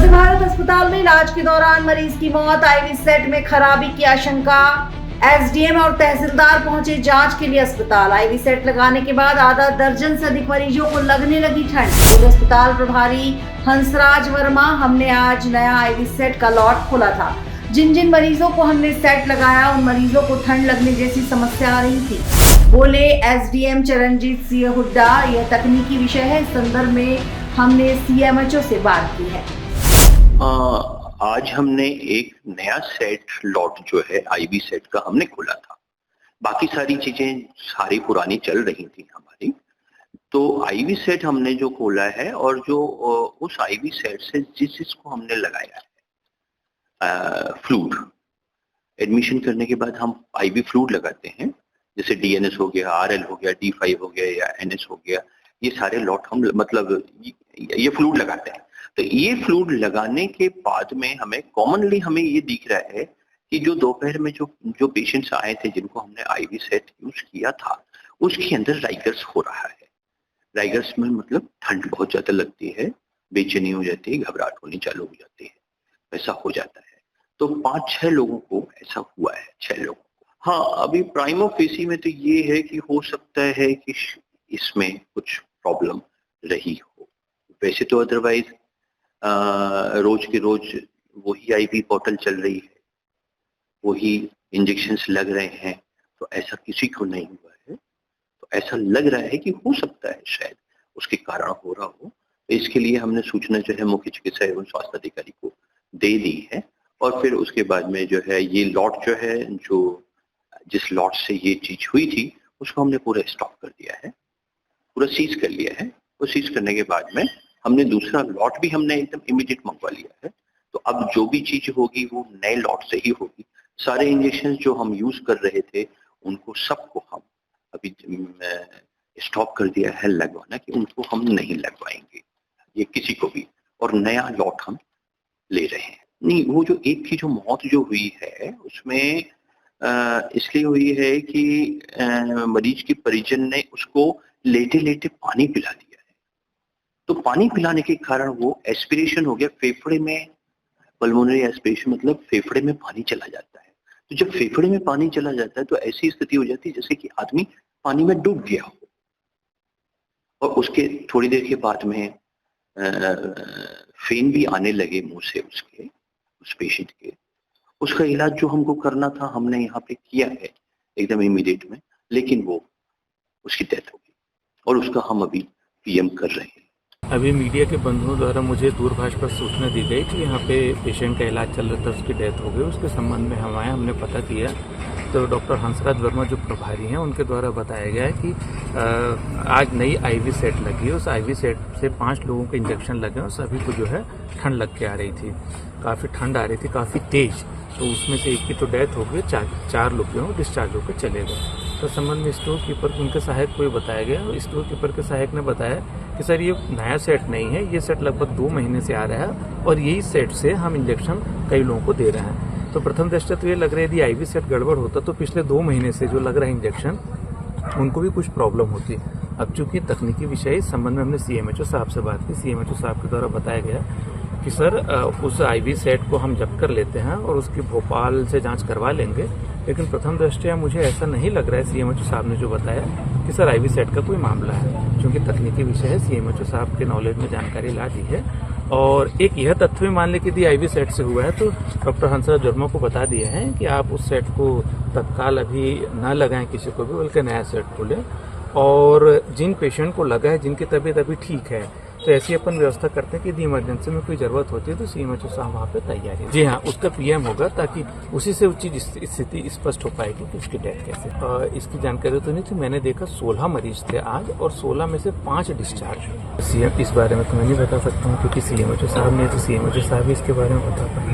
मध्य भारत अस्पताल में इलाज के दौरान मरीज की मौत, आईवी सेट में खराबी की आशंका। एसडीएम और तहसीलदार पहुंचे जांच के लिए अस्पताल। आईवी सेट लगाने के बाद आधा दर्जन से अधिक मरीजों को लगने लगी ठंड। अस्पताल प्रभारी हंसराज वर्मा, हमने आज नया आईवी सेट का लॉट खोला था। जिन जिन मरीजों को हमने सेट लगाया उन मरीजों को ठंड लगने जैसी समस्या आ रही थी, बोले एसडीएम चरणजीत सिंह हुड्डा। यह तकनीकी विषय है, इस संदर्भ में हमने सीएमएचओ से बात की है। आज हमने एक नया सेट लॉट जो है आईवी सेट का हमने खोला था। बाकी सारी चीजें सारी पुरानी चल रही थी हमारी। तो आईवी सेट हमने जो खोला है और जो उस आईवी सेट से जिसको हमने लगाया है फ्लूइड, एडमिशन करने के बाद हम आईवी फ्लूइड लगाते हैं, जैसे डीएनएस हो गया, आरएल हो गया, डी5 हो गया या एनएस हो गया, ये सारे लॉट हम मतलब ये फ्लूइड लगाते हैं। तो ये फ्लूइड लगाने के बाद में हमें कॉमनली हमें ये दिख रहा है कि जो दोपहर में जो पेशेंट्स आए थे जिनको हमने आईवी सेट यूज किया था, उसके अंदर राइगर्स हो रहा है। राइगर्स में मतलब ठंड बहुत ज्यादा लगती है, बेचैनी हो जाती है, घबराहट होनी चालू हो जाती है, ऐसा हो जाता है। तो 5-6 लोगों को ऐसा हुआ है, 6 लोगों को। हाँ, अभी प्राइमो फेसी में तो ये है कि हो सकता है कि इसमें कुछ प्रॉब्लम रही हो। वैसे तो अदरवाइज रोज के रोज वही आईवी बोतल चल रही है, वही इंजेक्शंस लग रहे हैं, तो ऐसा किसी को नहीं हुआ है। तो ऐसा लग रहा है कि हो सकता है शायद उसके कारण हो रहा हो। इसके लिए हमने सूचना जो है मुख्य चिकित्सा एवं स्वास्थ्य अधिकारी को दे दी है और फिर उसके बाद में जो है ये लॉट जो है, जो जिस लॉट से ये चीज हुई थी उसको हमने पूरा स्टॉप कर दिया है, पूरा सीज कर लिया है। वो सीज करने के बाद में हमने दूसरा लॉट भी हमने एकदम इमीडिएट मंगवा लिया है। तो अब जो भी चीज होगी वो नए लॉट से ही होगी। सारे इंजेक्शन जो हम यूज कर रहे थे उनको सबको हम अभी स्टॉप कर दिया है लगवाना, कि उनको हम नहीं लगवाएंगे ये किसी को भी, और नया लॉट हम ले रहे हैं। नहीं, वो जो एक की जो मौत जो हुई है उसमें इसलिए हुई है कि मरीज के परिजन ने उसको लेटे लेटे पानी पिला दिया है। तो पानी पिलाने के कारण वो एस्पिरेशन हो गया फेफड़े में, पल्मोनरी एस्पिरेशन मतलब फेफड़े में पानी चला जाता है। तो जब फेफड़े में पानी चला जाता है तो ऐसी स्थिति हो जाती है जैसे कि आदमी पानी में डूब गया हो। और उसके थोड़ी देर के बाद में फेन भी आने लगे मुंह से उसके, उस पेशेंट के। उसका इलाज जो हमको करना था हमने यहाँ पे किया है एकदम इमीडिएट में, लेकिन वो उसकी डेथ हो गई और उसका हम अभी पीएम कर रहे हैं। अभी मीडिया के बंधुओं द्वारा मुझे दूरभाष पर सूचना दी गई कि यहाँ पे पेशेंट का इलाज चल रहा था, उसकी डेथ हो गई। उसके संबंध में हम आए, हमने पता किया तो डॉक्टर हंसराज वर्मा जो प्रभारी हैं उनके द्वारा बताया गया है कि आज नई आईवी सेट लगी है। उस आईवी सेट से 5 लोगों के इंजेक्शन लगे और सभी को जो है ठंड लग के आ रही थी, काफ़ी ठंड आ रही थी, काफ़ी तेज। तो उसमें से एक की तो डेथ हो गई, 4 लोग जो हैं डिस्चार्ज होकर चले गए। तो संबंध में स्टोर कीपर उनके सहायक को ये बताया गया। स्टोर कीपर के सहायक ने बताया कि सर ये नया सेट नहीं है, ये सेट लगभग 2 महीने से आ रहा है और यही सेट से हम इंजेक्शन कई लोगों को दे रहे हैं। तो प्रथम दृष्टया तो ये लग रहा है यदि आईवी सेट गड़बड़ होता तो पिछले 2 महीने से जो लग रहा है इंजेक्शन उनको भी कुछ प्रॉब्लम होती। अब चूंकि तकनीकी विषय, इस संबंध में हमने सीएमएचओ साहब से बात की। सीएमएचओ साहब के द्वारा बताया गया कि सर उस आईवी सेट को हम जब्त कर लेते हैं और उसकी भोपाल से जांच करवा लेंगे, लेकिन प्रथम दृष्टया मुझे ऐसा नहीं लग रहा है सीएमएचओ साहब ने जो बताया कि सर आईवी सेट का कोई मामला है। क्योंकि तकनीकी विषय है, सीएमएचओ साहब के नॉलेज में जानकारी ला दी है। और एक यह तथ्य भी मान ले कि यदि आईवी सेट से हुआ है तो डॉक्टर हंसराज वर्मा को बता दिया है कि आप उस सेट को तत्काल अभी न लगाएं किसी को भी, बल्कि नया सेट खोलें। और जिन पेशेंट को लगा है, जिनकी तबीयत अभी ठीक है, तो ऐसी अपन व्यवस्था करते हैं कि यदि इमरजेंसी में कोई जरूरत होती है तो सीएमएचओ साहब वहाँ पे तैयार है। जी हाँ, उसका पीएम होगा ताकि उसी से उस चीज स्थिति स्पष्ट हो पाएगी कि उसकी डेथ कैसे। इसकी जानकारी तो नहीं थी, मैंने देखा 16 मरीज थे आज और 16 में से 5 डिस्चार्ज हुए। सीएम इस बारे में तो मैं नहीं बता सकता हूँ क्योंकि सीएमएचओ साहब ने, तो सीएमएचओ साहब इसके बारे में बता पाए।